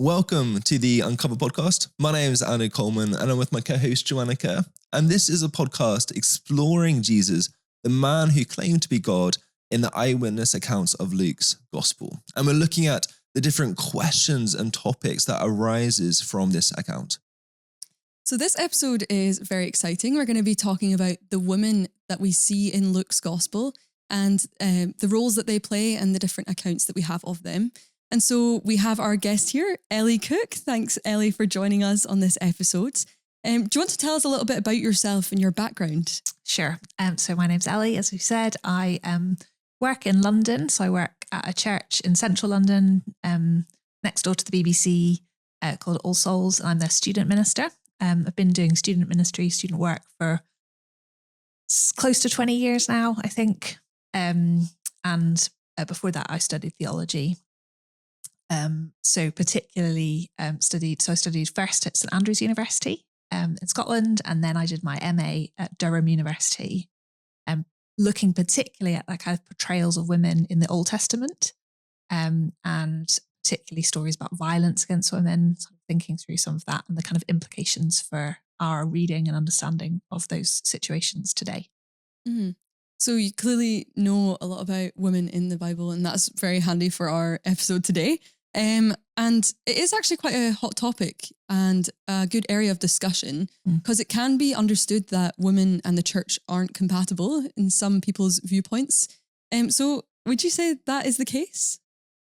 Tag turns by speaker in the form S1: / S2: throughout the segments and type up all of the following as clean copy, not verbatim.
S1: Welcome to the Uncover podcast. My name is Anna Coleman and I'm with my co-host Joanna Kerr. And this is a podcast exploring Jesus, the man who claimed to be God in the eyewitness accounts of Luke's gospel. And we're looking at the different questions and topics that arises from this account.
S2: So this episode is very exciting. We're going to be talking about the women that we see in Luke's gospel and the roles that they play and the different accounts that we have of them. And so we have our guest here, Ellie Cook. Thanks, Ellie, for joining us on this episode. Do you want to tell us a little bit about yourself and your background?
S3: Sure. So my name's Ellie, as we said. I work in London. So I work at a church in central London, next door to the BBC, called All Souls. And I'm their student minister. I've been doing student ministry, student work for close to 20 years now, I think. And before that, I studied theology. So particularly I studied first at St Andrews University in Scotland, and then I did my MA at Durham University, looking particularly at that kind of portrayals of women in the Old Testament, and particularly stories about violence against women, sort of thinking through some of that and the kind of implications for our reading and understanding of those situations today.
S2: Mm-hmm. So you clearly know a lot about women in the Bible, and that's very handy for our episode today. And it is actually quite a hot topic and a good area of discussion because it can be understood that women and the church aren't compatible in some people's viewpoints. So would you say that is the case?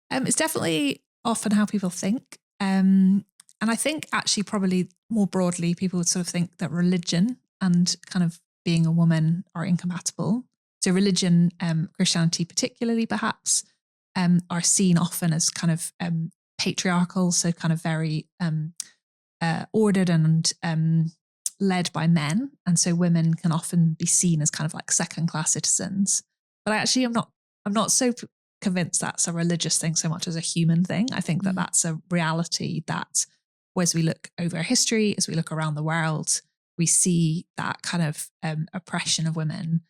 S3: It's definitely often how people think. And I think actually probably more broadly, people would sort of think that religion and kind of being a woman are incompatible. So religion, Christianity particularly perhaps, are seen often as kind of patriarchal, so kind of very ordered and led by men. And so women can often be seen as kind of like second-class citizens. But I'm not so convinced that's a religious thing so much as a human thing. I think that that's a reality that as we look over history, as we look around the world, we see that kind of oppression of women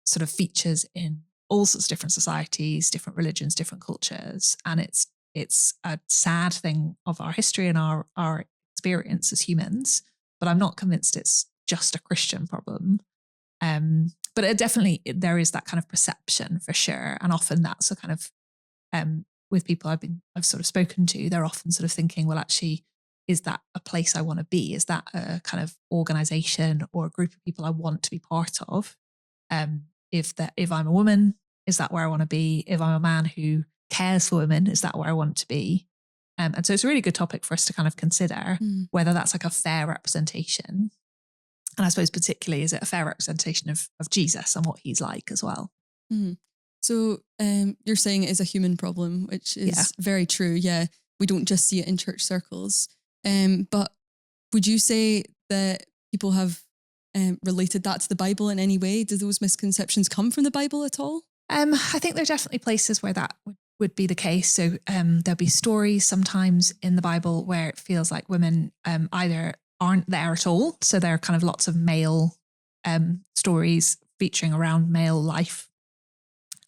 S3: sort of features in all sorts of different societies, different religions, different cultures. And it's a sad thing of our history and our experience as humans, but I'm not convinced it's just a Christian problem. But there is that kind of perception for sure. And often that's a kind of, with people I've sort of spoken to, they're often sort of thinking, well, actually, is that a place I want to be? Is that a kind of organization or a group of people I want to be part of? If I'm a woman, is that where I want to be? If I'm a man who cares for women, is that where I want to be? And so it's a really good topic for us to kind of consider whether that's like a fair representation. And I suppose particularly, is it a fair representation of Jesus and what he's like as well?
S2: Mm. So you're saying it is a human problem, which is very true. Yeah, we don't just see it in church circles. But would you say that people have related that to the Bible in any way? Do those misconceptions come from the Bible at all?
S3: I think there are definitely places where that would be the case. So there'll be stories sometimes in the Bible where it feels like women either aren't there at all. So there are kind of lots of male stories featuring around male life.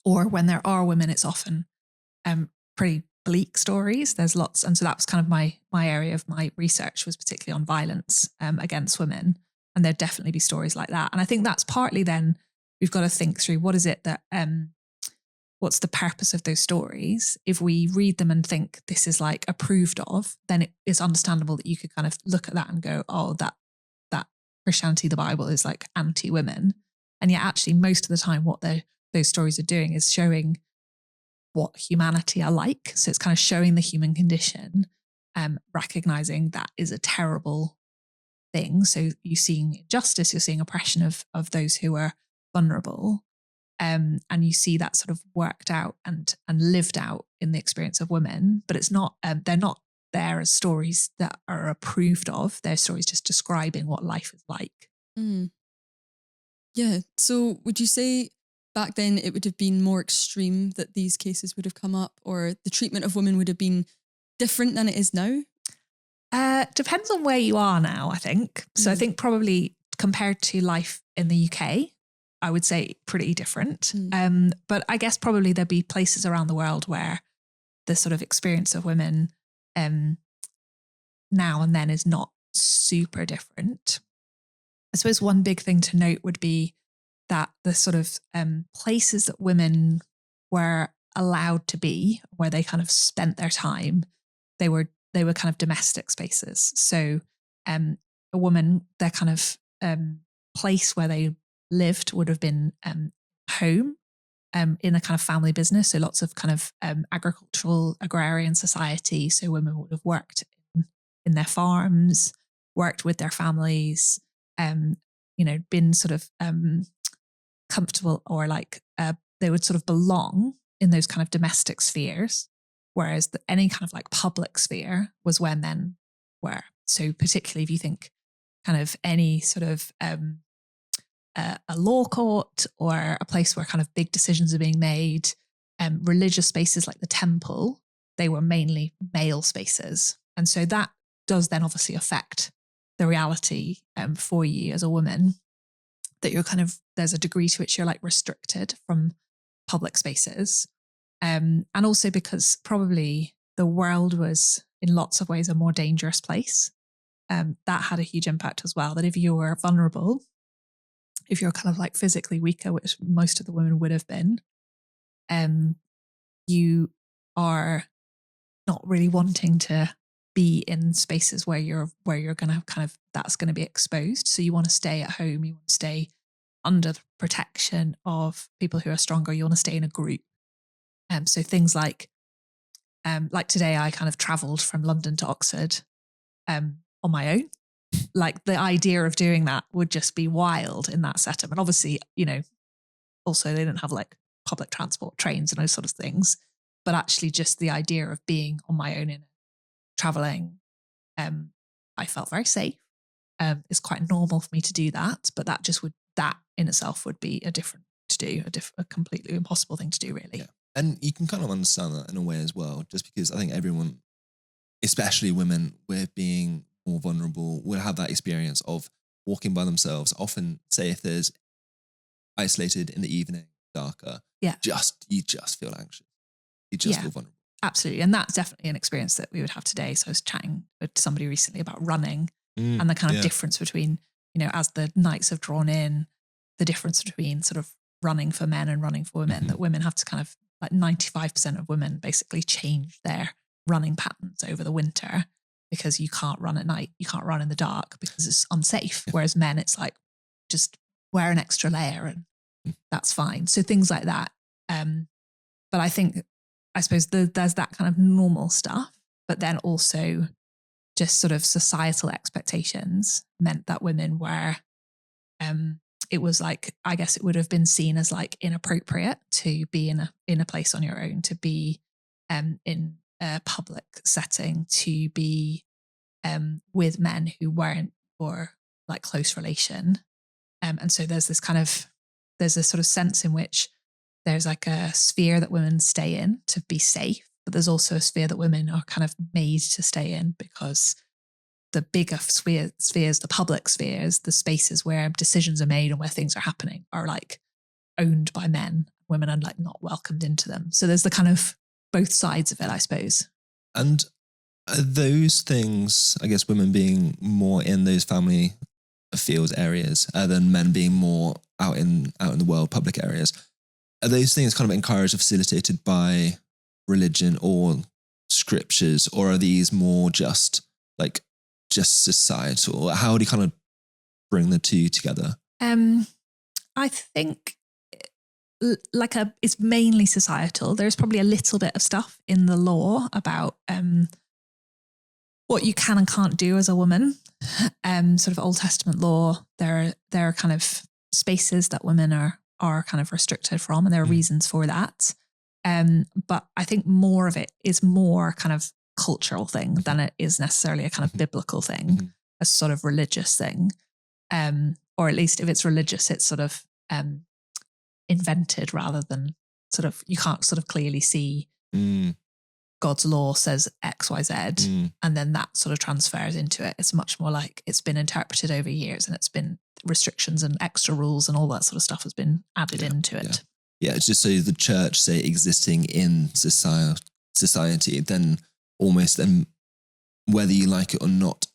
S3: Or when there are women, it's often pretty bleak stories. There's lots. And so that was kind of my area of my research, was particularly on violence against women. And there'd definitely be stories like that. And I think that's partly then we've got to think through what is it that, what's the purpose of those stories? If we read them and think this is like approved of, then it is understandable that you could kind of look at that and go, oh, that Christianity, the Bible is like anti-women. And yet actually most of the time what those stories are doing is showing what humanity are like. So it's kind of showing the human condition, recognizing that is a terrible thing. So you're seeing injustice, you're seeing oppression of those who are vulnerable. And you see that sort of worked out and lived out in the experience of women, but it's not, they're not there as stories that are approved of. They're stories just describing what life is like.
S2: Mm. Yeah. So would you say back then it would have been more extreme that these cases would have come up, or the treatment of women would have been different than it is now?
S3: Depends on where you are now, I think. So I think probably compared to life in the UK, I would say pretty different. But I guess probably there'd be places around the world where the sort of experience of women now and then is not super different. I suppose one big thing to note would be that the sort of places that women were allowed to be, where they kind of spent their time, they were kind of domestic spaces. So a woman, their kind of place where they lived would have been home, in a kind of family business. So lots of kind of agricultural, agrarian society. So women would have worked in their farms, worked with their families, been sort of comfortable, or like they would sort of belong in those kind of domestic spheres. Whereas any kind of like public sphere was where men were. So particularly if you think kind of any sort of a law court, or a place where kind of big decisions are being made, religious spaces like the temple, they were mainly male spaces. And so that does then obviously affect the reality for you as a woman, that you're kind of, there's a degree to which you're like restricted from public spaces. And also because probably the world was in lots of ways a more dangerous place. That had a huge impact as well, that if you were vulnerable, if you're kind of like physically weaker, which most of the women would have been, you are not really wanting to be in spaces where you're going to kind of, that's going to be exposed. So you want to stay at home, you want to stay under the protection of people who are stronger, you want to stay in a group. So things like today, I kind of travelled from London to Oxford on my own. Like the idea of doing that would just be wild in that setup. And obviously, also they didn't have like public transport, trains and those sort of things. But actually just the idea of being on my own in travelling, I felt very safe. It's quite normal for me to do that, but that in itself would be a different to do, a completely impossible thing to do, really.
S1: Yeah. And you can kind of understand that in a way as well, just because I think everyone, especially women, with being more vulnerable, will have that experience of walking by themselves. Often, say if there's isolated in the evening, darker, you just feel anxious. You just feel vulnerable.
S3: Absolutely. And that's definitely an experience that we would have today. So I was chatting with somebody recently about running and the kind of difference between, as the nights have drawn in, the difference between sort of running for men and running for women, that women have to kind of, like 95% of women basically change their running patterns over the winter, because you can't run at night, you can't run in the dark because it's unsafe. Whereas men, it's like, just wear an extra layer and that's fine. So things like that. But I suppose there's that kind of normal stuff, but then also just sort of societal expectations meant that women were, it was like, I guess it would have been seen as like inappropriate to be in a place on your own, to be in a public setting, to be with men who weren't for like close relation. And so there's this sort of sense in which there's like a sphere that women stay in to be safe, but there's also a sphere that women are kind of made to stay in because the bigger spheres, the public spheres, the spaces where decisions are made and where things are happening are like owned by men. Women are like not welcomed into them. So there's the kind of both sides of it, I suppose.
S1: And those things, I guess, women being more in those family fields areas than men being more out in the world, public areas, are those things kind of encouraged or facilitated by religion or scriptures, or are these more just societal? How do you kind of bring the two together?
S3: I think it's mainly societal. There's probably a little bit of stuff in the law about what you can and can't do as a woman. Sort of Old Testament law. There are kind of spaces that women are kind of restricted from, and there are reasons for that. But I think more of it is more kind of cultural thing than it is necessarily a kind of biblical thing, a sort of religious thing. Or at least if it's religious, it's sort of invented rather than sort of, you can't sort of clearly see God's law says X, Y, Z, and then that sort of transfers into it. It's much more like it's been interpreted over years, and it's been restrictions and extra rules and all that sort of stuff has been added into it.
S1: Yeah, it's just so the church, say, existing in society, then almost then whether you like it or not,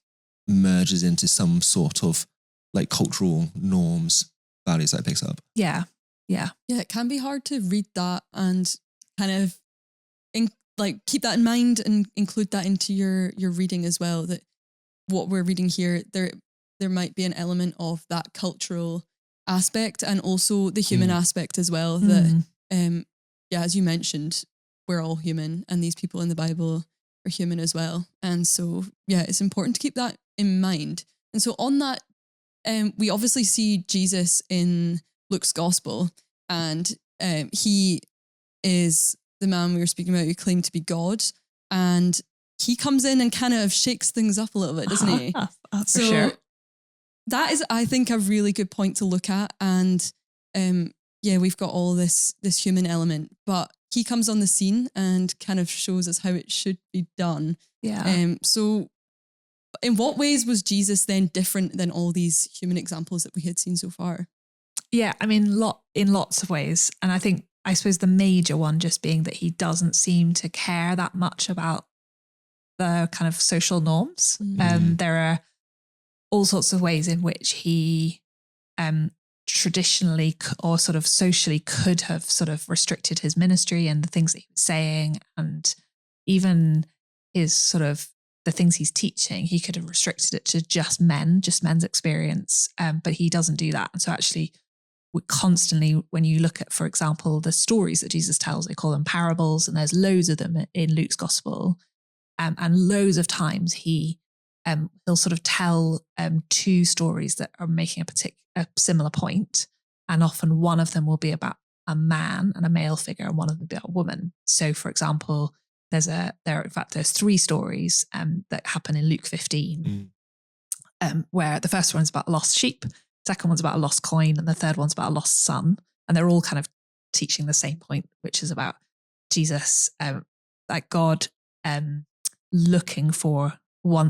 S1: merges into some sort of like cultural norms, values that it picks up.
S3: Yeah.
S2: Yeah, it can be hard to read that and kind of keep that in mind and include that into your reading as well. That what we're reading here, there might be an element of that cultural aspect and also the human aspect as well. That as you mentioned, we're all human, and these people in the Bible are human as well. And so it's important to keep that in mind. And so on that, we obviously see Jesus in Luke's gospel, and he is the man we were speaking about who claimed to be God, and he comes in and kind of shakes things up a little bit, doesn't he?
S3: For sure.
S2: That is, I think, a really good point to look at. And we've got all this human element, but he comes on the scene and kind of shows us how it should be done.
S3: Yeah.
S2: So in what ways was Jesus then different than all these human examples that we had seen so far?
S3: Yeah, I mean, in lots of ways. And I suppose the major one just being that he doesn't seem to care that much about the kind of social norms. There are all sorts of ways in which he traditionally or sort of socially could have sort of restricted his ministry and the things that he was saying, and even his sort of the things he's teaching, he could have restricted it to just men's experience. But he doesn't do that. And so actually, we constantly, when you look at, for example, the stories that Jesus tells, they call them parables, and there's loads of them in Luke's gospel. And loads of times he'll sort of tell two stories that are making a similar point, and often one of them will be about a man and a male figure, and one of them will be about a woman. So, for example, there's three stories that happen in Luke 15, where the first one's about a lost sheep, second one's about a lost coin, and the third one's about a lost son, and they're all kind of teaching the same point, which is about Jesus, like God. Looking for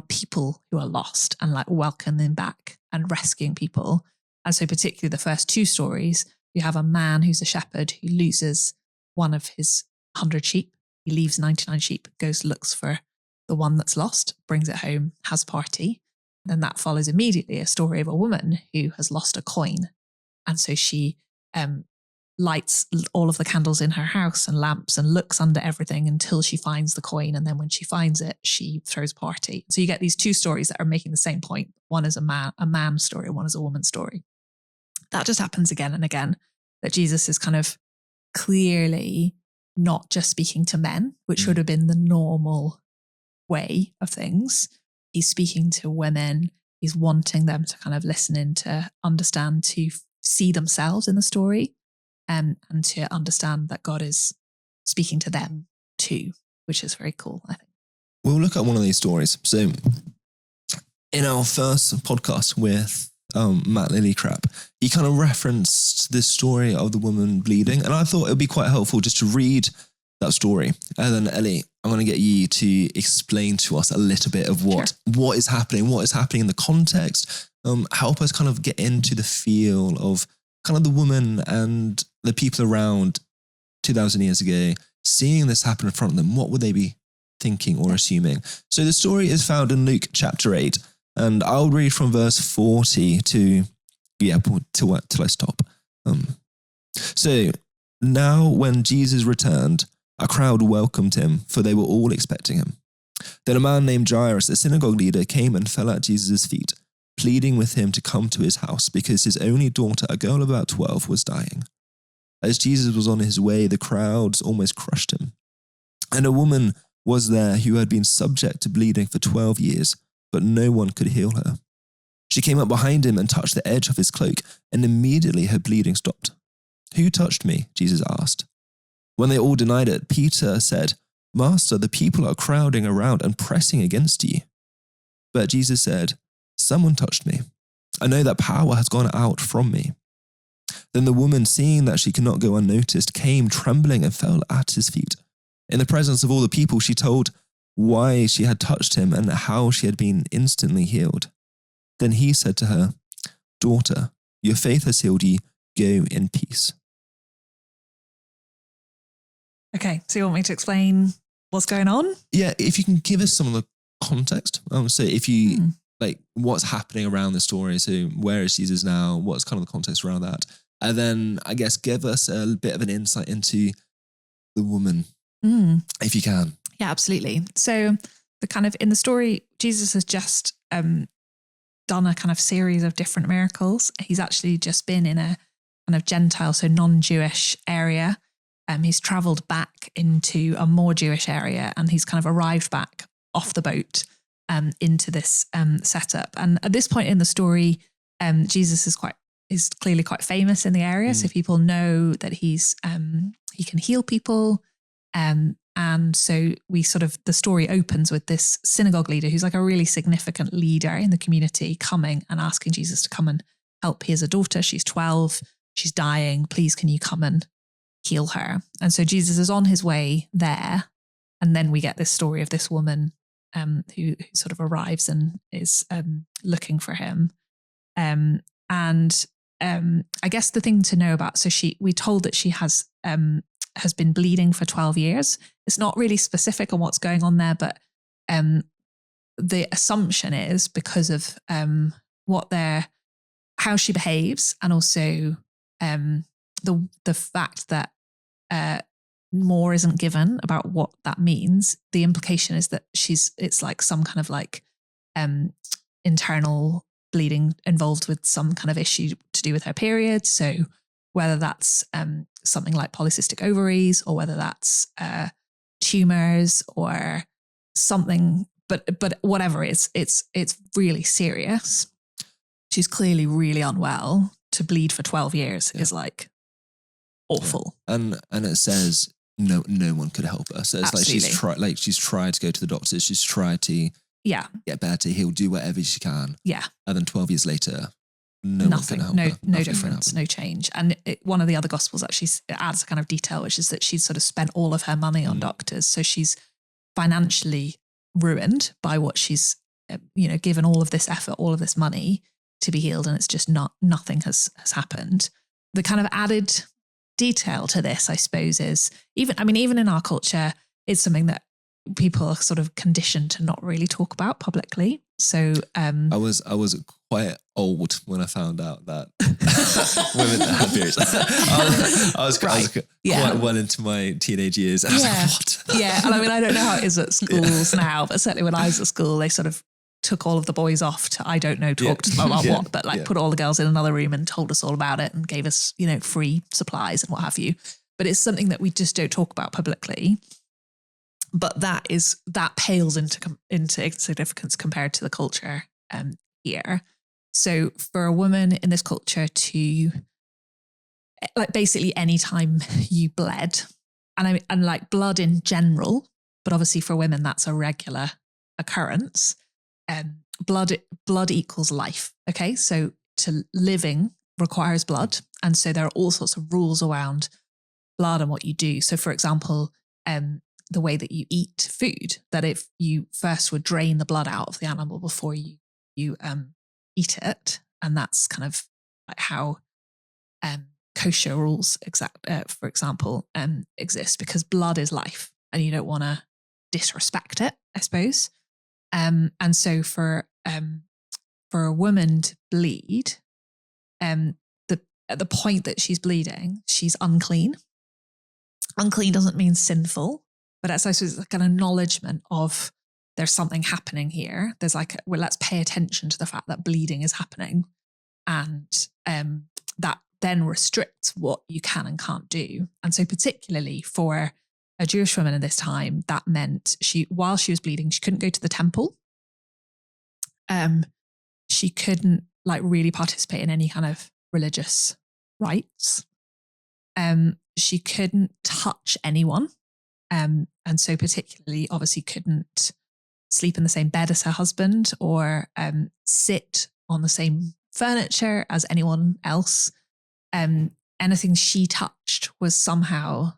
S3: people who are lost and like welcoming them back and rescuing people. And so particularly the first two stories, you have a man who's a shepherd who loses one of his 100 sheep. He leaves 99 sheep, goes, looks for the one that's lost, brings it home, has a party. Then that follows immediately a story of a woman who has lost a coin. And so she lights all of the candles in her house and lamps and looks under everything until she finds the coin. And then when she finds it, she throws a party. So you get these two stories that are making the same point. One is a man story, one is a woman story. That just happens again and again, that Jesus is kind of clearly not just speaking to men, which would have been the normal way of things. He's speaking to women. He's wanting them to kind of listen in, to understand, to see themselves in the story. And to understand that God is speaking to them too, which is very cool, I think.
S1: We'll look at one of these stories. So in our first podcast with Matt Lillycrap, he kind of referenced this story of the woman bleeding. And I thought it would be quite helpful just to read that story. And then Ellie, I'm going to get you to explain to us a little bit of what is happening in the context. Help us kind of get into the feel of kind of the woman and the people around 2,000 years ago, seeing this happen in front of them. What would they be thinking or assuming? So the story is found in Luke chapter 8, and I'll read from verse 40 till I stop. So now when Jesus returned, a crowd welcomed him, for they were all expecting him. Then a man named Jairus, a synagogue leader, came and fell at Jesus' feet, pleading with him to come to his house because his only daughter, a girl of about 12, was dying. As Jesus was on his way, the crowds almost crushed him. And a woman was there who had been subject to bleeding for 12 years, but no one could heal her. She came up behind him and touched the edge of his cloak, and immediately her bleeding stopped. "Who touched me?" Jesus asked. When they all denied it, Peter said, "Master, the people are crowding around and pressing against you." But Jesus said, "Someone touched me. I know that power has gone out from me." Then the woman, seeing that she could not go unnoticed, came trembling and fell at his feet. In the presence of all the people, she told why she had touched him and how she had been instantly healed. Then he said to her, "Daughter, your faith has healed you. Go in peace."
S3: Okay, so you want me to explain what's going on?
S1: Yeah, if you can give us some of the context. So if you like what's happening around the story, so where is Jesus now? What's kind of the context around that? And then I guess give us a bit of an insight into the woman, if you can.
S3: Yeah, absolutely. So the kind of in the story, Jesus has just done a kind of series of different miracles. He's actually just been in a kind of Gentile, so non-Jewish area. He's traveled back into a more Jewish area, and he's kind of arrived back off the boat into this setup. And at this point in the story, Jesus is clearly quite famous in the area. So people know that he can heal people. And so the story opens with this synagogue leader who's like a really significant leader in the community coming and asking Jesus to come and help. He has a daughter. She's 12. She's dying. Please, can you come and heal her? And so Jesus is on his way there. And then we get this story of this woman who sort of arrives and is looking for him. I guess the thing to know about, we're told that she has been bleeding for 12 years. It's not really specific on what's going on there, but the assumption is because of how she behaves, and also the fact that more isn't given about what that means. The implication is that it's like some kind of like internal bleeding involved with some kind of issue to do with her period. So whether that's something like polycystic ovaries, or whether that's tumors or something, but whatever, it's really serious. She's clearly really unwell. To bleed for 12 years is like awful.
S1: Yeah. And it says no one could help her. So it's
S3: Absolutely.
S1: she's tried to go to the doctors. She's tried to get better. He'll do whatever she can.
S3: Yeah.
S1: And then 12 years later, nothing,
S3: no difference, no change. And one of the other gospels actually adds a kind of detail, which is that she's sort of spent all of her money on doctors. So she's financially ruined by what she's, given all of this effort, all of this money to be healed. And it's just nothing has happened. The kind of added detail to this, I suppose, is even in our culture, it's something that people are sort of conditioned to not really talk about publicly. So
S1: I was quite old when I found out that women had periods. I was quite well into my teenage years. I was like, what?
S3: Yeah, and I don't know how it is at schools now, but certainly when I was at school, they sort of took all of the boys off to, I don't know, talk to them about what, but put all the girls in another room and told us all about it and gave us, free supplies and what have you. But it's something that we just don't talk about publicly. But that pales into insignificance compared to the culture here. So for a woman in this culture to, like, basically any time you bled, and like blood in general, but obviously for women that's a regular occurrence. Blood equals life. Okay, so to living requires blood, and so there are all sorts of rules around blood and what you do. So, for example, the way that you eat food, that if you first would drain the blood out of the animal before you eat it, and that's kind of like how kosher rules, for example, exist, because blood is life, and you don't want to disrespect it, I suppose. And so for a woman to bleed, at the point that she's bleeding, she's unclean. Unclean doesn't mean sinful, but it's, I suppose, like an acknowledgement of there's something happening here. There's like, well, let's pay attention to the fact that bleeding is happening, and that then restricts what you can and can't do. And so particularly for a Jewish woman at this time, that meant while she was bleeding, she couldn't go to the temple. She couldn't like really participate in any kind of religious rites. She couldn't touch anyone. And so particularly obviously couldn't sleep in the same bed as her husband, or sit on the same furniture as anyone else. Anything she touched was somehow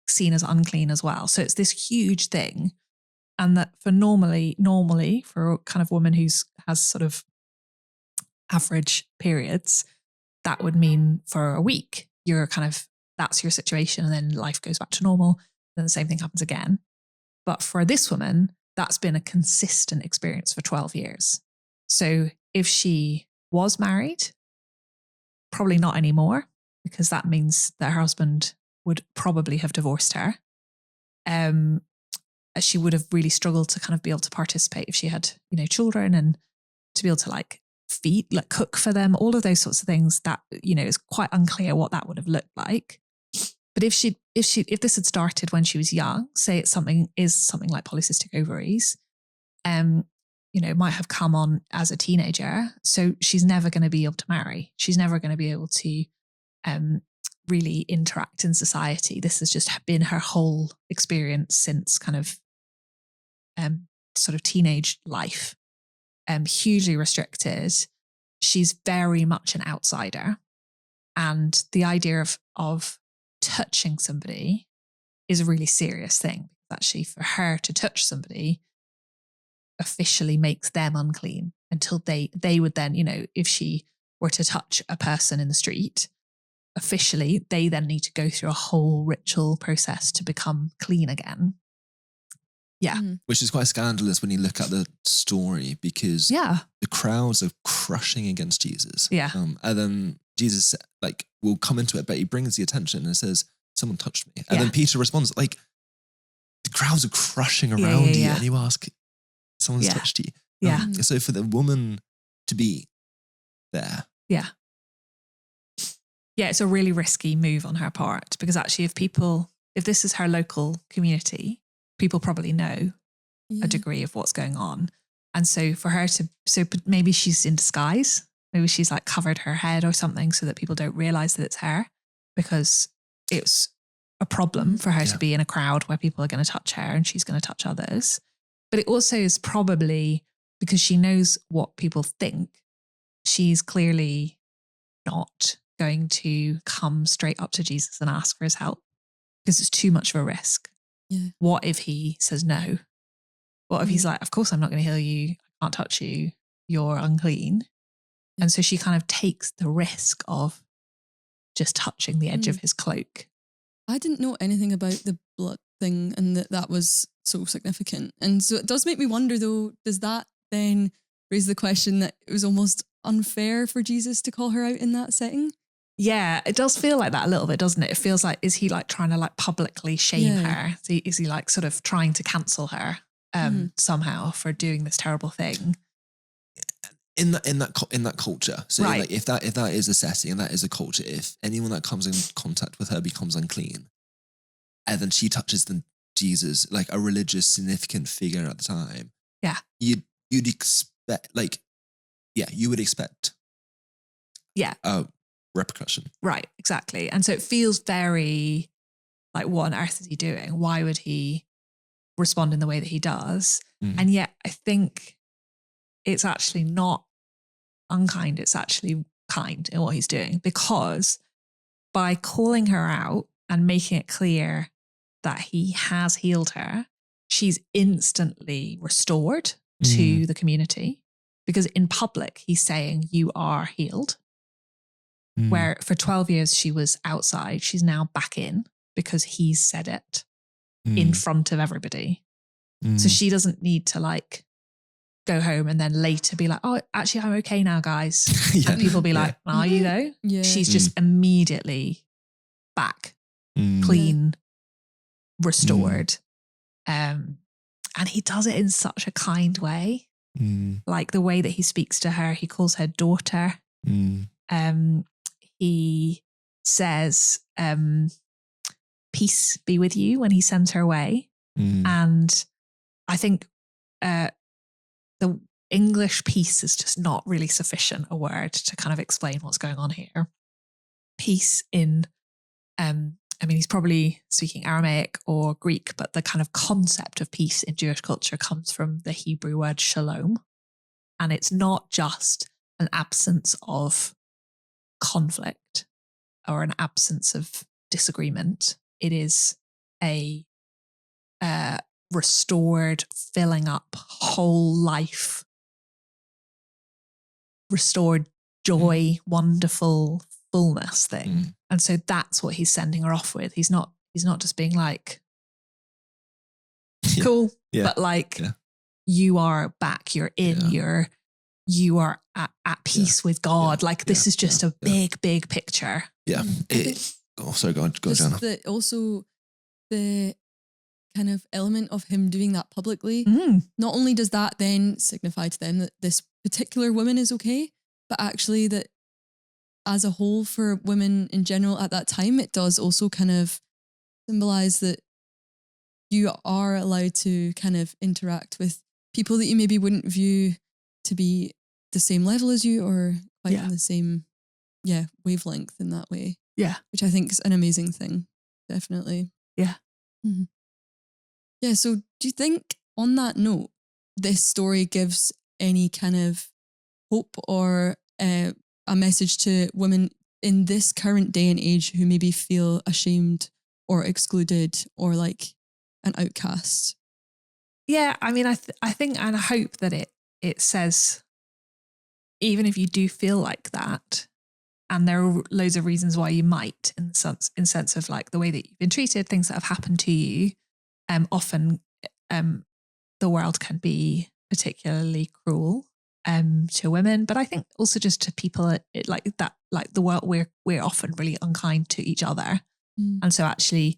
S3: seen as unclean as well. So it's this huge thing. And that for normally for a kind of woman has sort of average periods, that would mean for a week, that's your situation, and then life goes back to normal. Then the same thing happens again. But for this woman, that's been a consistent experience for 12 years. So if she was married, probably not anymore, because that means that her husband would probably have divorced her. She would have really struggled to kind of be able to participate if she had, children, and to be able to feed, cook for them, all of those sorts of things that, it's quite unclear what that would have looked like. But if this had started when she was young, say it's something like polycystic ovaries, it might have come on as a teenager. So she's never going to be able to marry. She's never going to be able to really interact in society. This has just been her whole experience since kind of sort of teenage life. Hugely restricted. She's very much an outsider. And the idea of touching somebody is a really serious thing. Actually, for her to touch somebody officially makes them unclean until they would then, if she were to touch a person in the street, officially, they then need to go through a whole ritual process to become clean again. Yeah.
S1: Which is quite scandalous when you look at the story, because the crowds are crushing against Jesus.
S3: Yeah.
S1: And then Jesus will come into it, but he brings the attention and says, someone touched me. And then Peter responds, the crowds are crushing around you, and you ask, someone's touched you.
S3: Yeah.
S1: So for the woman to be there.
S3: Yeah. Yeah, it's a really risky move on her part, because actually if this is her local community, people probably know a degree of what's going on. And so for her maybe she's in disguise. Maybe she's covered her head or something so that people don't realize that it's her, because it's a problem for her to be in a crowd where people are going to touch her and she's going to touch others. But it also is probably because she knows what people think. She's clearly not going to come straight up to Jesus and ask for his help, because it's too much of a risk.
S2: Yeah.
S3: What if he says no? What if he's like, of course I'm not going to heal you. I can't touch you. You're unclean. And so she kind of takes the risk of just touching the edge of his cloak.
S2: I didn't know anything about the blood thing, and that was so significant. And so it does make me wonder, though, does that then raise the question that it was almost unfair for Jesus to call her out in that setting?
S3: Yeah, it does feel like that a little bit, doesn't it? It feels like, is he trying to publicly shame her? Is he sort of trying to cancel her somehow for doing this terrible thing?
S1: In that culture, so if that is a setting and that is a culture, if anyone that comes in contact with her becomes unclean, and then she touches Jesus, a religious significant figure at the time, you'd expect you would expect repercussion.
S3: Right, exactly. And so it feels very what on earth is he doing? Why would he respond in the way that he does? And yet I think it's actually not unkind. It's actually kind in what he's doing, because by calling her out and making it clear that he has healed her, she's instantly restored to the community, because in public he's saying, you are healed. Where for 12 years she was outside, she's now back in because he's said it in front of everybody. So she doesn't need to go home and then later be like, oh, actually I'm okay now, guys. And people be like, are you though?
S2: Yeah.
S3: She's just immediately back, clean, restored. And he does it in such a kind way. The way that he speaks to her, he calls her daughter. He says, peace be with you, when he sends her away. And I think the English peace is just not really sufficient a word to kind of explain what's going on here. Peace in, he's probably speaking Aramaic or Greek, but the kind of concept of peace in Jewish culture comes from the Hebrew word shalom. And it's not just an absence of conflict or an absence of disagreement. It is a restored, filling up whole life, restored joy, wonderful fullness thing. And so that's what he's sending her off with. He's not just being cool, but you are back, you're in, you are at peace with God. Like this is just a big picture.
S1: Yeah. Sorry, go on, Jana.
S2: Also the kind of element of him doing that publicly, not only does that then signify to them that this particular woman is okay, but actually that as a whole for women in general at that time, it does also kind of symbolize that you are allowed to kind of interact with people that you maybe wouldn't view to be the same level as you or quite on the same wavelength in that way. Yeah. Which I think is an amazing thing. Definitely. Yeah. Mm-hmm. Yeah. So do you think on that note, this story gives any kind of hope or a message to women in this current day and age who maybe feel ashamed or excluded or like an outcast?
S3: Yeah, I mean, I think and I hope that it says, even if you do feel like that, and there are loads of reasons why you might, in sense of like the way that you've been treated, things that have happened to you, often the world can be particularly cruel to women, but I think also just to people like that, like the world, we're often really unkind to each other, and so actually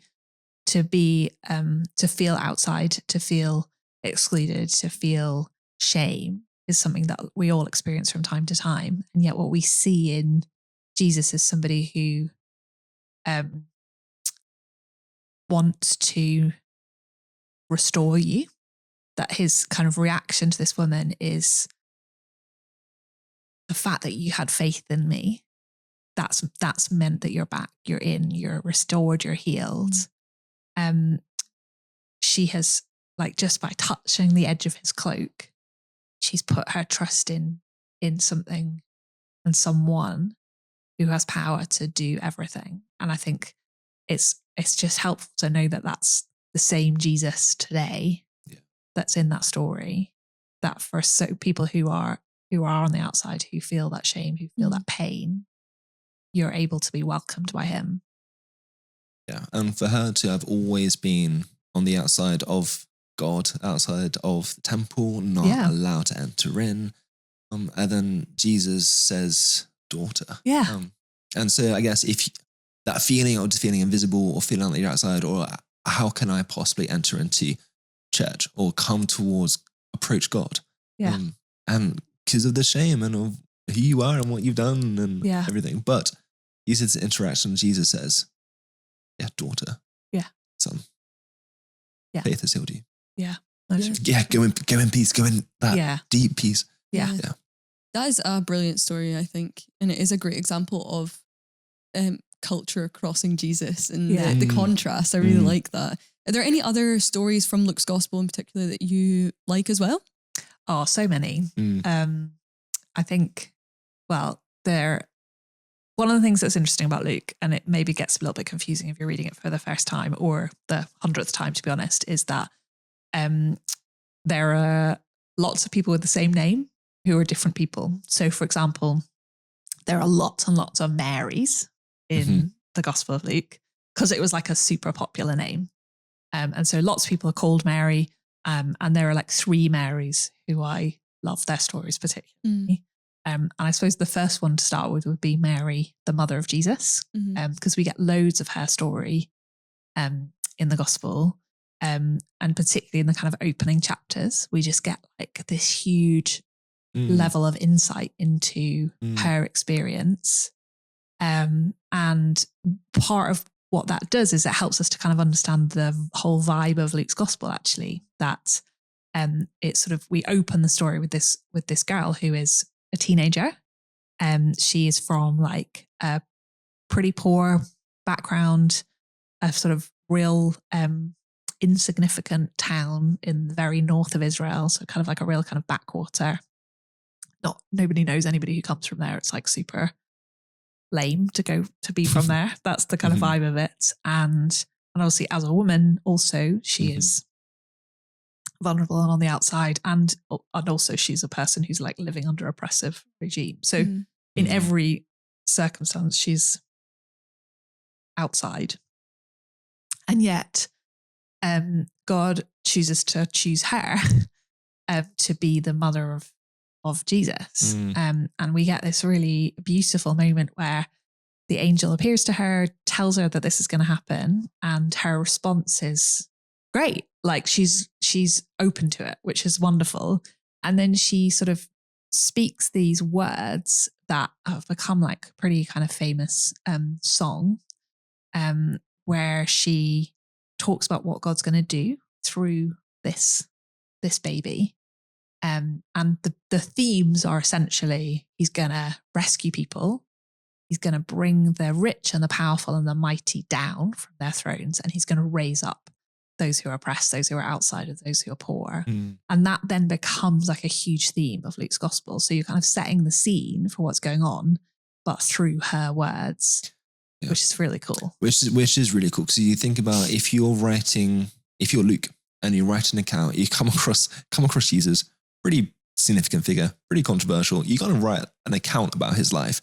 S3: to be to feel outside, to feel excluded, to feel shame is something that we all experience from time to time, and yet what we see in Jesus is somebody who wants to restore you. That his kind of reaction to this woman is the fact that you had faith in me. That's meant that you're back, you're in, you're restored, you're healed. She has, like, just by touching the edge of his cloak, she's put her trust in something and someone who has power to do everything. And I think it's just helpful to know that that's the same Jesus today that's in that story, that for people who are on the outside, who feel that shame, who feel that pain, you're able to be welcomed by him.
S1: Yeah. And for her to have always been on the outside of God, outside of the temple, not allowed to enter in. And then Jesus says, daughter.
S3: Yeah.
S1: And so I guess if that feeling of just feeling invisible or feeling like you're outside, or how can I possibly enter into church or come towards, approach God?
S3: Yeah.
S1: And because of the shame and of who you are and what you've done and everything. But he says the interaction, Jesus says, daughter. Yeah. Son. Yeah. Faith has healed you.
S3: Yeah.
S1: Yeah, go in peace, go in that deep peace.
S3: Yeah.
S1: Yeah.
S2: That is a brilliant story, I think. And it is a great example of culture crossing Jesus and the contrast. I really like that. Are there any other stories from Luke's gospel in particular that you like as well?
S3: Oh, so many. I think, well, one of the things that's interesting about Luke, and it maybe gets a little bit confusing if you're reading it for the first time or the 100th time, to be honest, is that there are lots of people with the same name who are different people. So, for example, there are lots and lots of Marys in the Gospel of Luke because it was like a super popular name. And so lots of people are called Mary. And there are like 3 Marys who I love their stories particularly. And I suppose the first one to start with would be Mary, the mother of Jesus, because we get loads of her story in the Gospel. And particularly in the kind of opening chapters, we just get like this huge level of insight into her experience. And part of what that does is it helps us to kind of understand the whole vibe of Luke's gospel, actually, that it's sort of, we open the story with this girl who is a teenager. She is from like a pretty poor background, a sort of real insignificant town in the very north of Israel. So kind of like a real kind of backwater. Nobody knows anybody who comes from there. It's like super lame to be from there. That's the kind of vibe of it. And obviously as a woman also, she is vulnerable and on the outside, and also she's a person who's like living under oppressive regime. So in every circumstance, she's outside. And yet God chooses to choose her to be the mother of Jesus. And we get this really beautiful moment where the angel appears to her, tells her that this is going to happen, and her response is great. Like she's open to it, which is wonderful. And then she sort of speaks these words that have become like a pretty kind of famous song, where she talks about what God's going to do through this baby. And the themes are essentially, he's going to rescue people. He's going to bring the rich and the powerful and the mighty down from their thrones. And he's going to raise up those who are oppressed, those who are outsiders, those who are poor. And that then becomes like a huge theme of Luke's gospel. So you're kind of setting the scene for what's going on, but through her words, which is really cool.
S1: Which is really cool. Because you think about if you're Luke and you write an account, you come across Jesus, pretty significant figure, pretty controversial. You got to write an account about his life.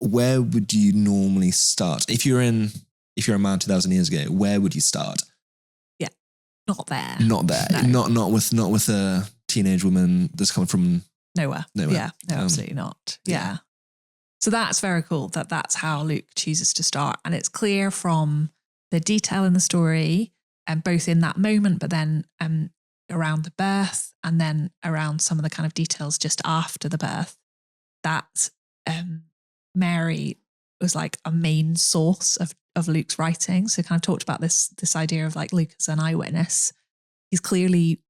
S1: Where would you normally start? If you're a man 2,000 years ago, where would you start?
S3: Yeah, not there.
S1: Not there. No. Not with a teenage woman that's coming from
S3: nowhere. Yeah, no, absolutely not. Yeah. So that's very cool that's how Luke chooses to start. And it's clear from the detail in the story, and both in that moment, but then around the birth, and then around some of the kind of details just after the birth, that Mary was like a main source of Luke's writing. So kind of talked about this idea of like Luke as an eyewitness. He's clearly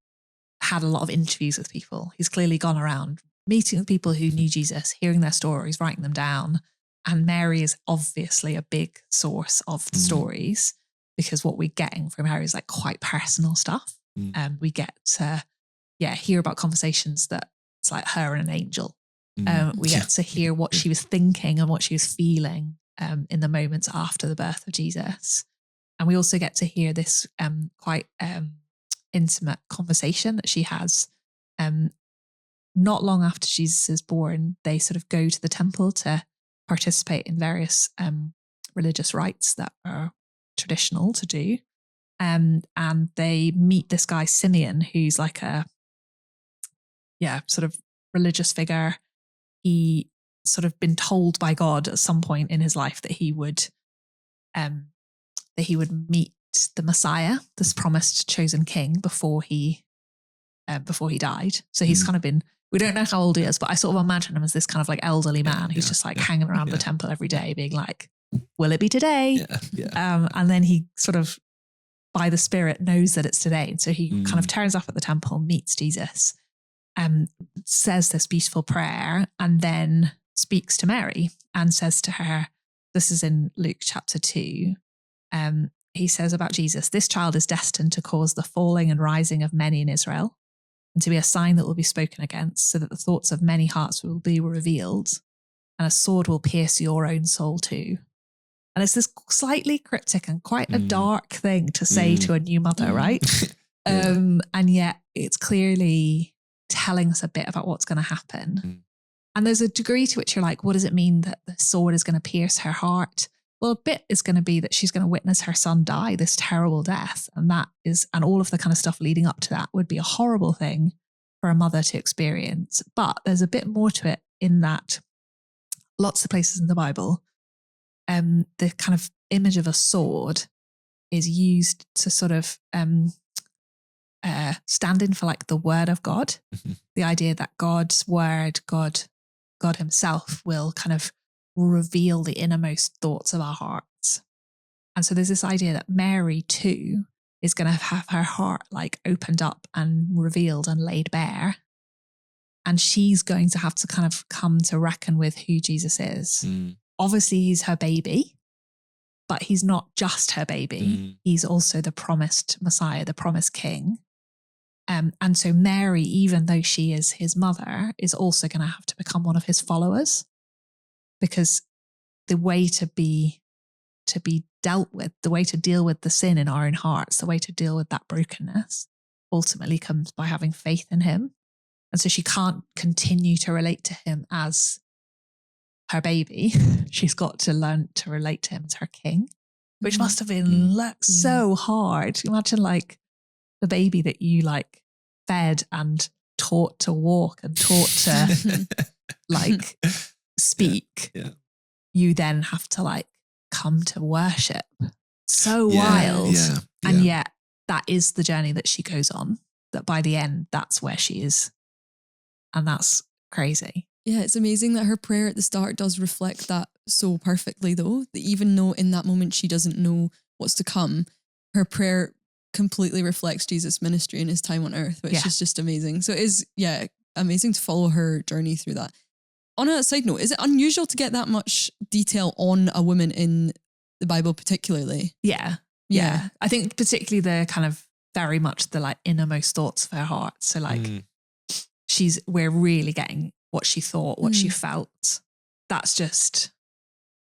S3: had a lot of interviews with people. He's clearly gone around meeting with people who knew Jesus, hearing their stories, writing them down. And Mary is obviously a big source of the stories, because what we're getting from Mary is like quite personal stuff. We get to hear about conversations that it's like her and an angel. We get to hear what she was thinking and what she was feeling in the moments after the birth of Jesus. And we also get to hear this quite intimate conversation that she has. Not long after Jesus is born, they sort of go to the temple to participate in various religious rites that are traditional to do. And they meet this guy, Simeon, who's like a sort of religious figure. He sort of been told by God at some point in his life that he would meet the Messiah, this promised chosen king, before he died. So he's kind of been, we don't know how old he is, but I sort of imagine him as this kind of like elderly man who's just like hanging around the temple every day being like, will it be today? And then he sort of, by the Spirit, knows that it's today. And so he kind of turns up at the temple, meets Jesus, says this beautiful prayer, and then speaks to Mary and says to her, this is in Luke chapter 2, he says about Jesus, this child is destined to cause the falling and rising of many in Israel, and to be a sign that will be spoken against, so that the thoughts of many hearts will be revealed, and a sword will pierce your own soul too. And it's this slightly cryptic and quite a dark thing to say to a new mother, right? And yet it's clearly telling us a bit about what's going to happen. And there's a degree to which you're like, what does it mean that the sword is going to pierce her heart? Well, a bit is going to be that she's going to witness her son die this terrible death. And all of the kind of stuff leading up to that would be a horrible thing for a mother to experience. But there's a bit more to it in that lots of places in the Bible, the kind of image of a sword is used to sort of stand in for like the word of God, the idea that God's word, God himself will kind of reveal the innermost thoughts of our hearts. And so there's this idea that Mary too is going to have her heart like opened up and revealed and laid bare. And she's going to have to kind of come to reckon with who Jesus is. Obviously he's her baby, but he's not just her baby. He's also the promised Messiah, the promised king. And so Mary, even though she is his mother, is also going to have to become one of his followers, because the way to be dealt with, the way to deal with the sin in our own hearts, the way to deal with that brokenness ultimately comes by having faith in him. And so she can't continue to relate to him as her baby. She's got to learn to relate to him as her king, which must have been so hard. Imagine like the baby that you like fed and taught to walk and taught to like speak, you then have to like come to worship. So wild. And yet that is the journey that she goes on, that by the end, that's where she is. And that's crazy.
S2: Yeah, it's amazing that her prayer at the start does reflect that so perfectly, though, that even though in that moment she doesn't know what's to come, her prayer completely reflects Jesus' ministry and his time on earth, which is just amazing. So it is, amazing to follow her journey through that. On a side note, is it unusual to get that much detail on a woman in the Bible particularly?
S3: Yeah. I think particularly the kind of very much the like innermost thoughts of her heart. So like we're really getting what she thought, what she felt. That's just,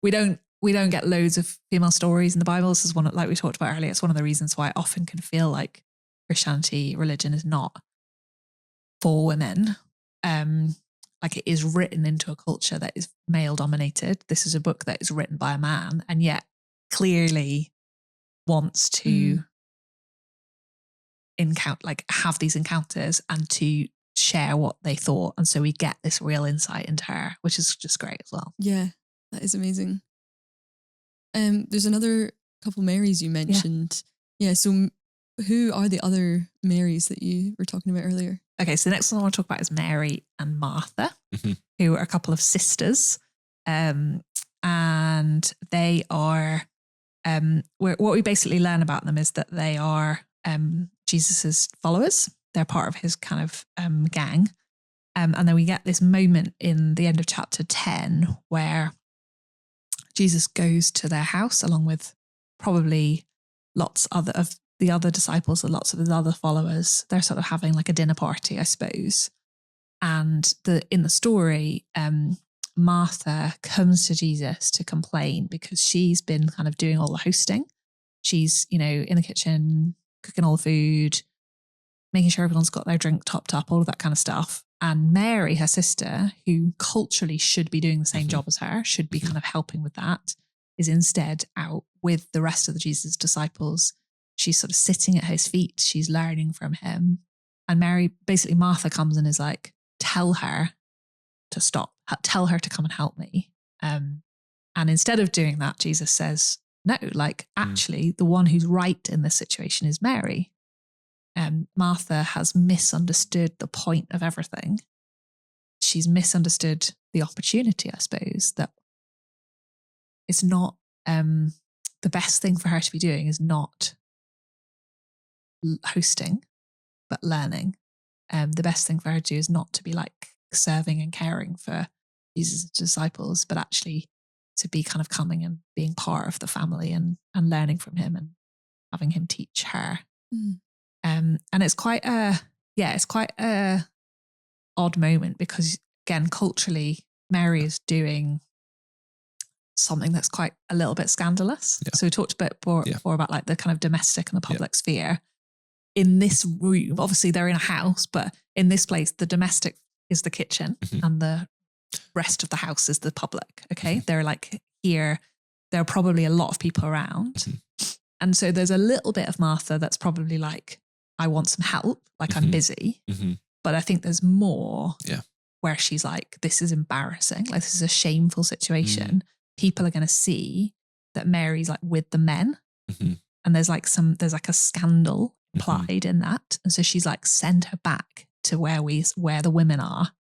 S3: we don't get loads of female stories in the Bible. This is one, like we talked about earlier, it's one of the reasons why I often can feel like Christianity, religion is not for women. Like it is written into a culture that is male dominated. This is a book that is written by a man and yet clearly wants to have these encounters and to share what they thought. And so we get this real insight into her, which is just great as well.
S2: Yeah, that is amazing. There's another couple Marys you mentioned. Yeah, so who are the other Marys that you were talking about earlier?
S3: Okay, so the next one I want to talk about is Mary and Martha, who are a couple of sisters. And they are, what we basically learn about them is that they are Jesus's followers. They're part of his kind of gang. And then we get this moment in the end of chapter 10 where Jesus goes to their house along with probably lots of the other disciples and lots of his other followers. They're sort of having like a dinner party, I suppose. And in the story, Martha comes to Jesus to complain because she's been kind of doing all the hosting. She's, in the kitchen, cooking all the food, making sure everyone's got their drink topped up, all of that kind of stuff. And Mary, her sister, who culturally should be doing the same job as her, should be kind of helping with that, is instead out with the rest of the Jesus disciples. She's sort of sitting at his feet. She's learning from him. And Martha comes and is like, tell her to stop. Tell her to come and help me. And instead of doing that, Jesus says, no, actually the one who's right in this situation is Mary. Martha has misunderstood the point of everything. She's misunderstood the opportunity, I suppose, that it's not, the best thing for her to be doing is not hosting, but learning. The best thing for her to do is not to be like serving and caring for Jesus' disciples, but actually to be kind of coming and being part of the family and learning from him and having him teach her. And it's quite a odd moment because again, culturally, Mary is doing something that's quite a little bit scandalous. Yeah. So we talked a bit before about like the kind of domestic and the public sphere. In this room, obviously they're in a house, but in this place, the domestic is the kitchen and the rest of the house is the public. Okay. They're like here, there are probably a lot of people around. And so there's a little bit of Martha that's probably like, I want some help, like I'm busy. But I think there's more where she's like, this is embarrassing. Like this is a shameful situation. People are going to see that Mary's like with the men. And there's like a scandal implied in that. And so she's like, send her back to where the women are.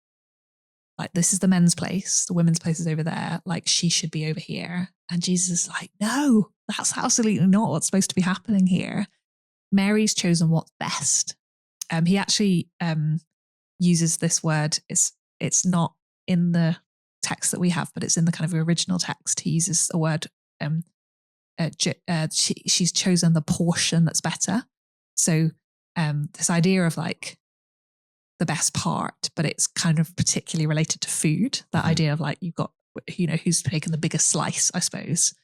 S3: Like, this is the men's place. The women's place is over there. Like, she should be over here. And Jesus is like, no, that's absolutely not what's supposed to be happening here. Mary's chosen what's best. He actually uses this word. It's not in the text that we have, but it's in the kind of original text. He uses a word. She's chosen the portion that's better. So this idea of like the best part, but it's kind of particularly related to food. That idea of like, you've got, who's taken the biggest slice, I suppose.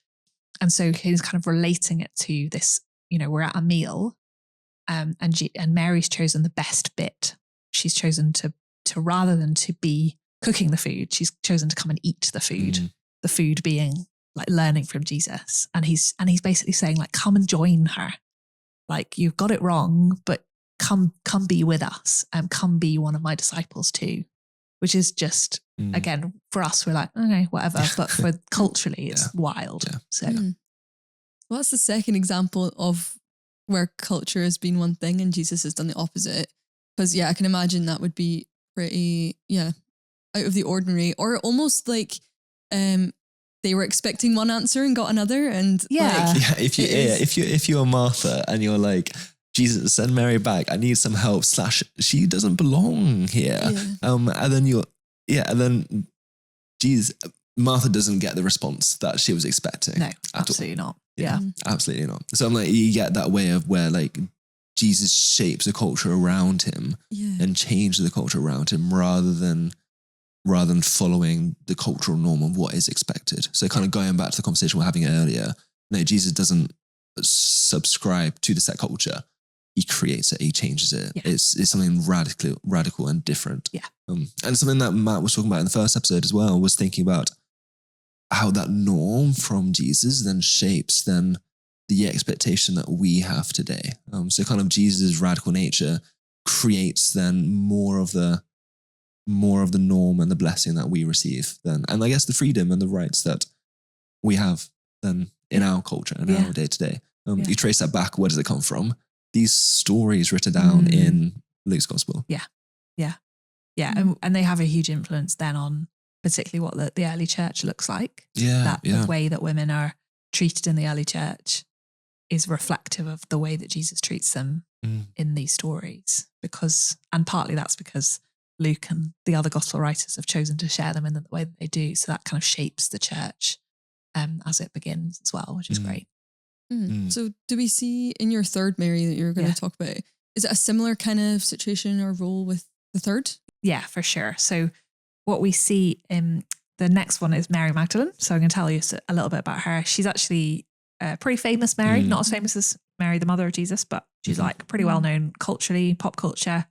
S3: And so he's kind of relating it to this, we're at a meal and Mary's chosen the best bit. She's chosen to rather than to be cooking the food, she's chosen to come and eat the food, the food being like learning from Jesus. And he's basically saying like, come and join her. Like, you've got it wrong, but come be with us, and come be one of my disciples too, which is just, again, for us, we're like, okay, whatever. But for culturally, it's wild.
S1: Yeah.
S3: So
S2: Well, that's the second example of where culture has been one thing and Jesus has done the opposite. Because I can imagine that would be pretty, out of the ordinary, or almost like they were expecting one answer and got another. And
S1: if you're Martha and you're like, Jesus, send Mary back, I need some help, / she doesn't belong here. And then Jesus, Martha doesn't get the response that she was expecting.
S3: No, absolutely not.
S1: Yeah, absolutely not. So I'm like, you get that way of where like Jesus shapes the culture around him and changes the culture around him rather than following the cultural norm of what is expected. So kind of going back to the conversation we're having earlier, no, Jesus doesn't subscribe to the set culture. He creates it, he changes it. Yeah. It's something radical and different.
S3: Yeah.
S1: And something that Matt was talking about in the first episode as well was thinking about how that norm from Jesus then shapes then the expectation that we have today. So kind of Jesus' radical nature creates then more of the norm and the blessing that we receive then. And I guess the freedom and the rights that we have then in our culture and our day to day. You trace that back, where does it come from? These stories written down in Luke's gospel.
S3: And they have a huge influence then on particularly what the early church looks like. The way that women are treated in the early church is reflective of the way that Jesus treats them in these stories, and partly that's because Luke and the other gospel writers have chosen to share them in the way that they do. So that kind of shapes the church as it begins as well, which is great.
S2: So do we see in your third Mary that you're going to talk about, is it a similar kind of situation or role with the third?
S3: Yeah, for sure. So what we see in the next one is Mary Magdalene. So I'm going to tell you a little bit about her. She's actually a pretty famous Mary, not as famous as Mary, the mother of Jesus, but she's like pretty well known culturally, pop culture.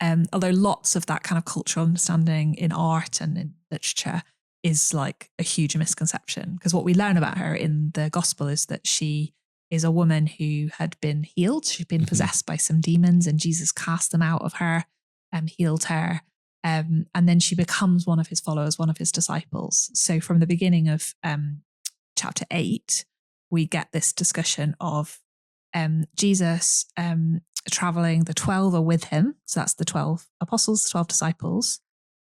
S3: Although lots of that kind of cultural understanding in art and in literature is like a huge misconception, because what we learn about her in the gospel is that she is a woman who had been healed. She'd been possessed by some demons and Jesus cast them out of her and healed her. And then she becomes one of his followers, one of his disciples. So from the beginning of chapter 8, we get this discussion of Jesus traveling. The 12 are with him. So that's the 12 apostles, the 12 disciples.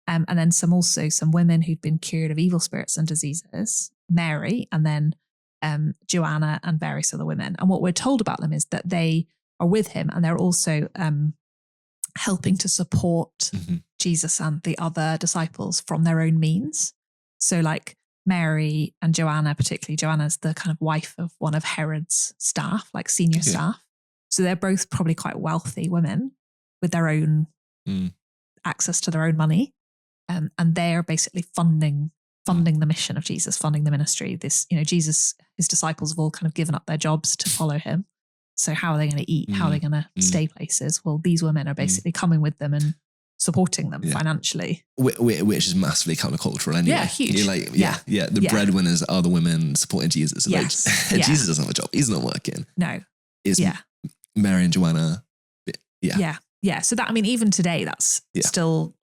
S3: And then some women who'd been cured of evil spirits and diseases, Mary, and then Joanna and various other women. And what we're told about them is that they are with him and they're also helping to support Jesus and the other disciples from their own means. So like Mary and Joanna, particularly Joanna's the kind of wife of one of Herod's staff, like senior staff. So they're both probably quite wealthy women with their own access to their own money. And they're basically funding the mission of Jesus, funding the ministry. Jesus, his disciples have all kind of given up their jobs to follow him. So how are they going to eat? How are they going to stay places? Well, these women are basically coming with them and supporting them financially.
S1: Which is massively countercultural anyway.
S3: Yeah, huge.
S1: You're like, the breadwinners are the women supporting Jesus.
S3: Yes.
S1: Like, Jesus doesn't have a job. He's not working.
S3: No.
S1: It's Mary and Joanna.
S3: Yeah. So that, I mean, even today, that's still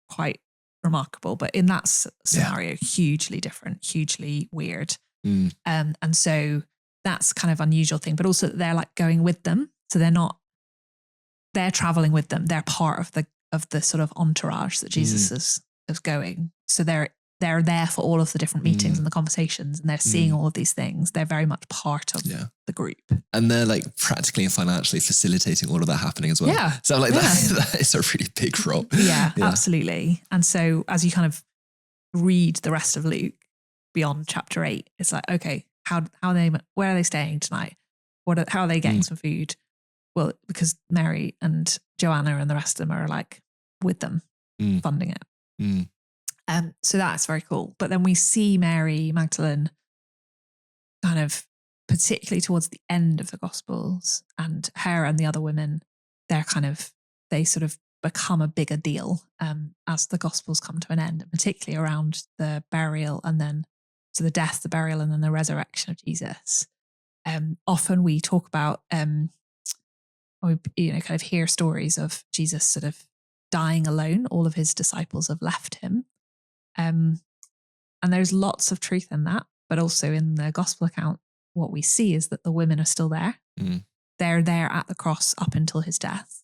S3: quite remarkable. But in that scenario, hugely different, hugely weird. And so that's kind of unusual thing. But also they're like going with them. So they're traveling with them. They're part of the sort of entourage that Jesus is going. So they're there for all of the different meetings and the conversations, and they're seeing all of these things. They're very much part of the group. And
S1: they're like practically and financially facilitating all of that happening as well.
S3: Yeah.
S1: So like that is a really big role.
S3: Yeah, absolutely. And so as you kind of read the rest of Luke beyond chapter 8, it's like, okay, where are they staying tonight? How are they getting some food? Well, because Mary and Joanna and the rest of them are like with them, funding it. So that's very cool. But then we see Mary Magdalene kind of particularly towards the end of the Gospels, and her and the other women, they sort of become a bigger deal as the Gospels come to an end, and particularly around the burial and then the death, the burial, and then the resurrection of Jesus. Often we talk about we, kind of hear stories of Jesus sort of dying alone. All of his disciples have left him. And there's lots of truth in that, but also in the gospel account, what we see is that the women are still there. They're there at the cross up until his death,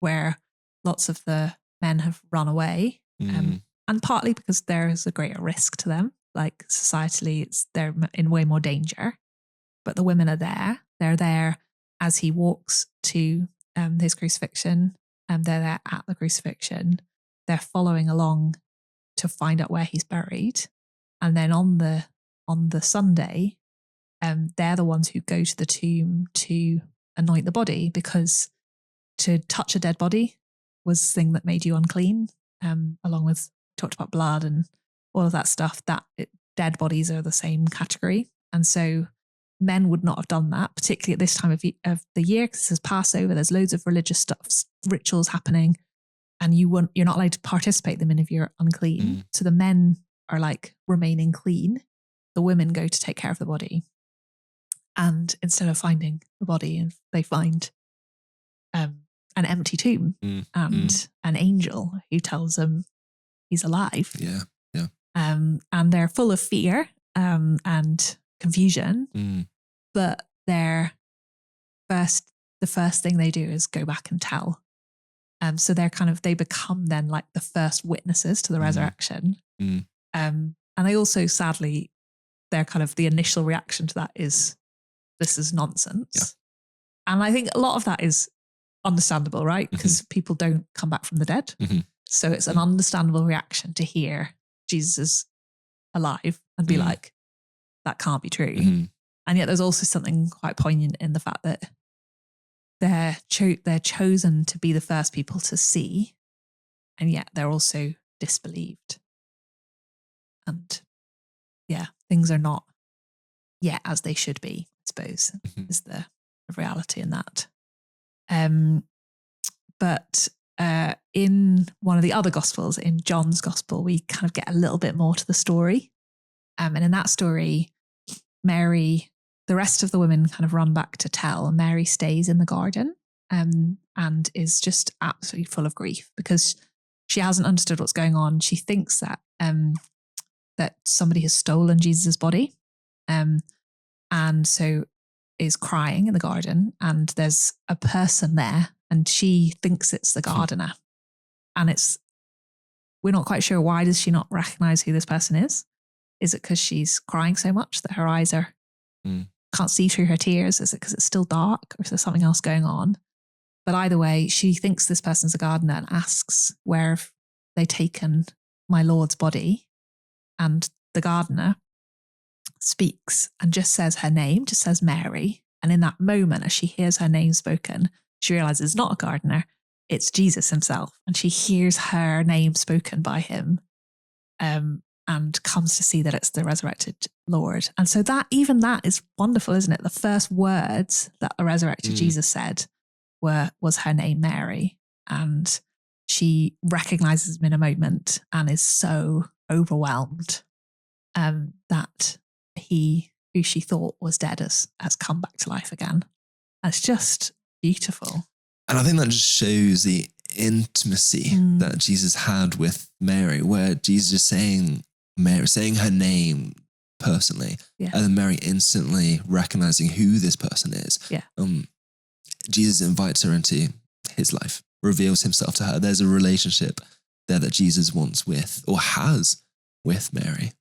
S3: where lots of the men have run away, and partly because there is a greater risk to them. Like societally, they're in way more danger. But the women are there. They're there as he walks to his crucifixion, and they're there at the crucifixion. They're following along to find out where he's buried, and then on the Sunday, they're the ones who go to the tomb to anoint the body, because to touch a dead body was the thing that made you unclean. Along with, talked about blood and all of that stuff. Dead bodies are the same category, and so men would not have done that, particularly at this time of the year, because this is Passover. There's loads of religious stuff, rituals happening, and you're not allowed to participate in them if you're unclean. So the men are like remaining clean. The women go to take care of the body, and instead of finding the body, they find an empty tomb and an angel who tells them he's alive.
S1: Yeah.
S3: And they're full of fear and confusion, but the first thing they do is go back and tell. So they become then like the first witnesses to the resurrection. And they also, sadly, they're kind of the initial reaction to that is, this is nonsense. Yeah. And I think a lot of that is understandable, right? Because people don't come back from the dead. So it's an understandable reaction to hear Jesus is alive and be like, that can't be true. And yet there's also something quite poignant in the fact that they're chosen to be the first people to see, and yet they're also disbelieved. And yeah, things are not yet as they should be, I suppose, is the reality in that. But in one of the other Gospels, in John's Gospel, we kind of get a little bit more to the story. And in that story, Mary, the rest of the women kind of run back to tell, and Mary stays in the garden and is just absolutely full of grief because she hasn't understood what's going on. She thinks that that somebody has stolen Jesus' body, and so is crying in the garden, and there's a person there, and she thinks it's the gardener. And we're not quite sure, why does she not recognize who this person is? Is it because she's crying so much that her eyes can't see through her tears? Is it because it's still dark, or is there something else going on? But either way, she thinks this person's a gardener and asks, where have they taken my Lord's body? And the gardener speaks and just says her name, just says Mary. And in that moment, as she hears her name spoken, she realizes it's not a gardener, it's Jesus himself. And she hears her name spoken by him, and comes to see that it's the resurrected Lord. And so that is wonderful, isn't it? The first words that the resurrected Jesus said was her name, Mary. And she recognizes him in a moment and is so overwhelmed that he, who she thought was dead, has come back to life again. It's just beautiful.
S1: And I think that just shows the intimacy that Jesus had with Mary, where Jesus is saying her name personally, and then Mary instantly recognizing who this person is.
S3: Yeah.
S1: Jesus invites her into his life, reveals himself to her. There's a relationship there that Jesus wants with, or has with, Mary.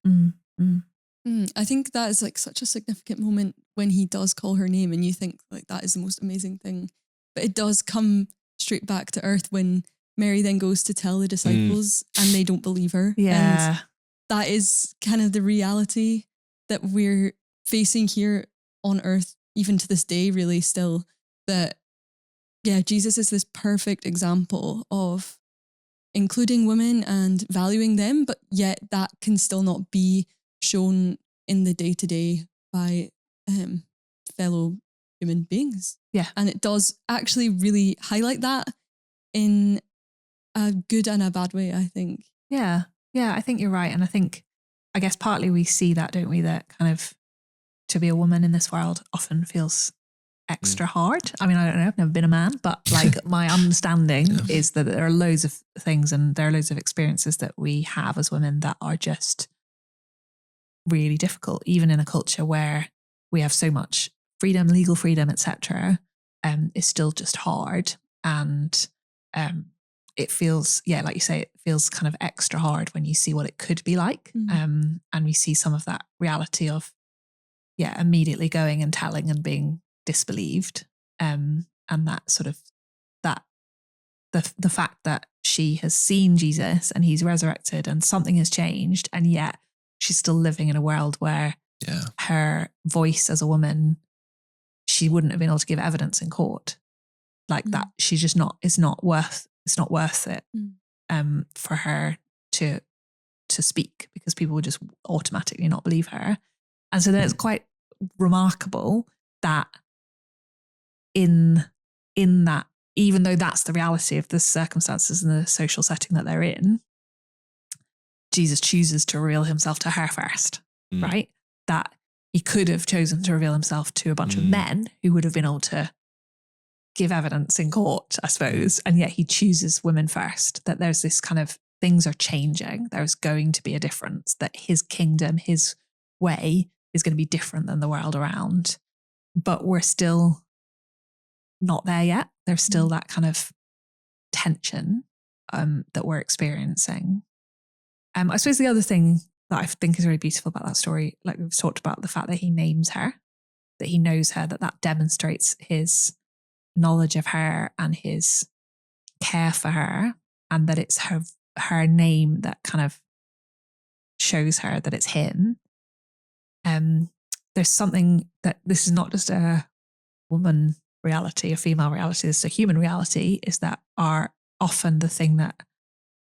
S2: I think that is like such a significant moment when he does call her name, and you think like that is the most amazing thing. But it does come straight back to earth when Mary then goes to tell the disciples and they don't believe her.
S3: Yeah.
S2: And that is kind of the reality that we're facing here on earth, even to this day, really still, that, yeah, Jesus is this perfect example of including women and valuing them, but yet that can still not be shown in the day-to-day by fellow human beings.
S3: Yeah.
S2: And it does actually really highlight that in a good and a bad way, I think.
S3: Yeah. Yeah, I think you're right. And I guess partly we see that, don't we, that kind of to be a woman in this world often feels extra hard. I mean, I don't know, I've never been a man, but like my understanding is that there are loads of things and there are loads of experiences that we have as women that are just really difficult, even in a culture where we have so much freedom, legal freedom, etc. It's still just hard. And it feels, like you say, it feels kind of extra hard when you see what it could be like. And we see some of that reality of, immediately going and telling and being disbelieved. And that sort of, that the fact that she has seen Jesus and he's resurrected and something has changed, and yet she's still living in a world where her voice as a woman, she wouldn't have been able to give evidence in court. Like that, she's just not, it's not worth it for her to speak, because people would just automatically not believe her. And so then it's quite remarkable that in that, even though that's the reality of the circumstances and the social setting that they're in, Jesus chooses to reveal himself to her first, right? That he could have chosen to reveal himself to a bunch of men who would have been able to give evidence in court, I suppose. And yet he chooses women first, that there's this kind of, things are changing. There's going to be a difference, that his kingdom, his way is going to be different than the world around. But we're still not there yet. There's still that kind of tension that we're experiencing. I suppose the other thing that I think is really beautiful about that story, like we've talked about, the fact that he names her, that he knows her, that demonstrates his knowledge of her and his care for her, and that it's her name that kind of shows her that it's him. There's something that this is not just a woman reality, a female reality, this is a human reality, is that are often the thing that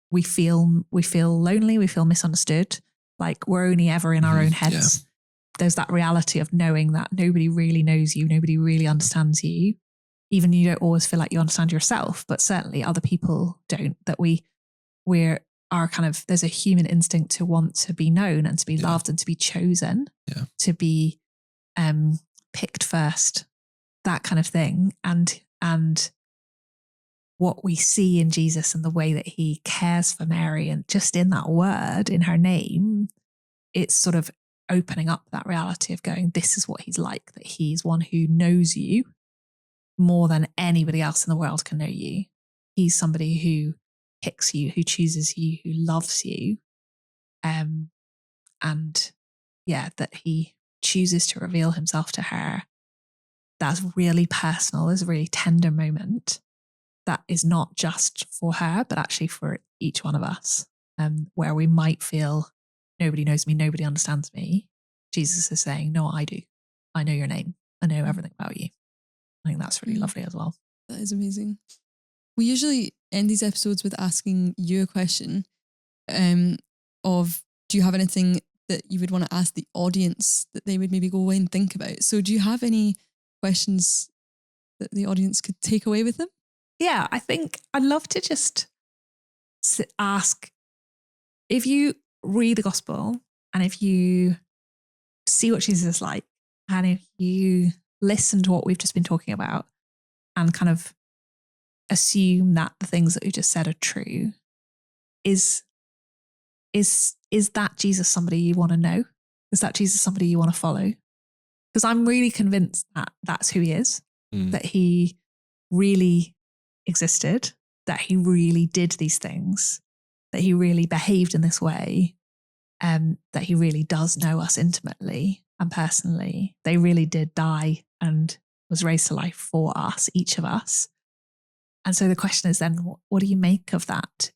S3: we feel lonely, we feel misunderstood, like we're only ever in our own heads. There's that reality of knowing that nobody really knows you, nobody really understands you. Even you don't always feel like you understand yourself, but certainly other people don't, that we're kind of, there's a human instinct to want to be known and to be loved and to be chosen, to be picked first, that kind of thing. And what we see in Jesus and the way that he cares for Mary, and just in that word, in her name, it's sort of opening up that reality of going, this is what he's like, that he's one who knows you more than anybody else in the world can know you. He's somebody who picks you, who chooses you, who loves you. And that he chooses to reveal himself to her. That's really personal. It's a really tender moment that is not just for her, but actually for each one of us, where we might feel nobody knows me, nobody understands me. Jesus is saying, no, I do. I know your name. I know everything about you. I think that's really lovely as well.
S2: That is amazing. We usually end these episodes with asking you a question of, do you have anything that you would want to ask the audience that they would maybe go away and think about? So do you have any questions that the audience could take away with them?
S3: Yeah, I think I'd love to just ask, if you read the gospel and if you see what Jesus is like, and if you listen to what we've just been talking about and kind of assume that the things that we just said are true, is that Jesus somebody you want to know? Is that Jesus somebody you want to follow? Because I'm really convinced that that's who he is, that he really existed, that he really did these things, that he really behaved in this way, that he really does know us intimately and personally. They really did die and was raised to life for us, each of us. And so the question is then, what do you make of that?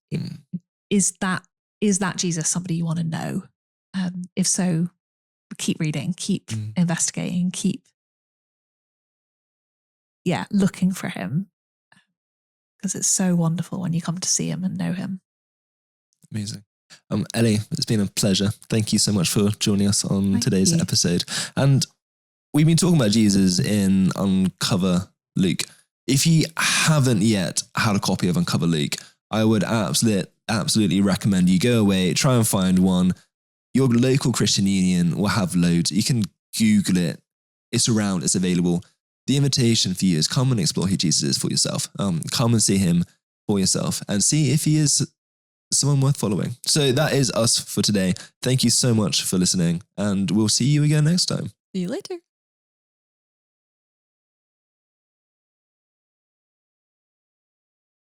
S3: Is that Jesus somebody you want to know? If so, keep reading, keep investigating, keep looking for him, because it's so wonderful when you come to see him and know him.
S1: Amazing. Ellie, it's been a pleasure. Thank you so much for joining us on today's episode. And we've been talking about Jesus in Uncover Luke. If you haven't yet had a copy of Uncover Luke, I would absolutely recommend you go away, try and find one. Your local Christian union will have loads. You can Google it. It's around, it's available. the invitation for you is come and explore who Jesus is for yourself. Come and see him for yourself and see if he is someone worth following. So that is us for today. Thank you so much for listening, and we'll see you again next time.
S2: See you later.